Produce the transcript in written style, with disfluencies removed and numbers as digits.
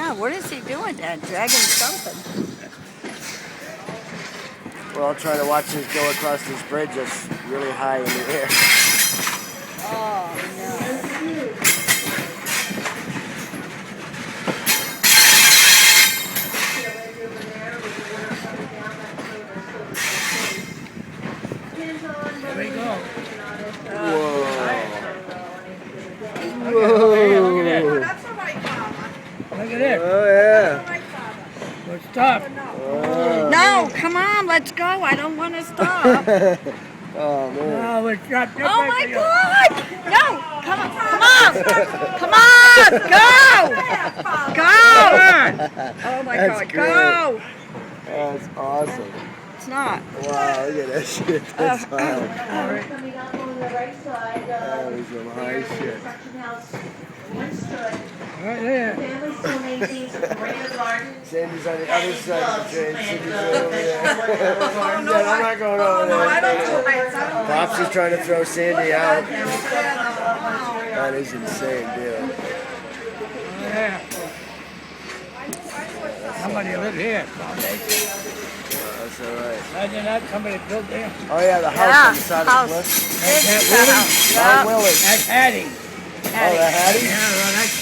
Yeah, what is he doing then? Dragging something. We're all trying to watch this go across this bridge that's really high in the air. Oh, no. There we go. Whoa. Look at Whoa. that. Look at it. Oh, yeah. Well, stop. Oh. No, come on, let's go. I don't want to stop. Oh, man. No, it's not. Oh my God! No, come on, come on, come on, go, Oh my That's God, great. go! That's awesome. It's not. Wow, look at that shit. That's high. Coming up on the right side, That is some high shit. construction house once stood. Right there. Family still maintains a perennial garden. Sandy's on the other side of the train. Cindy's right over there. Oh, Yeah, I'm not going over there. Pops is trying to throw Sandy out. That is insane, dude. Yeah. Somebody lived here. That's all right. Imagine that, somebody built there. Oh, yeah, the house Yeah, on the side house. of the cliff. That's Big Willie. house. Oh, Yeah. Willie. That's Hattie. Oh, the Hattie? Yeah, well, that's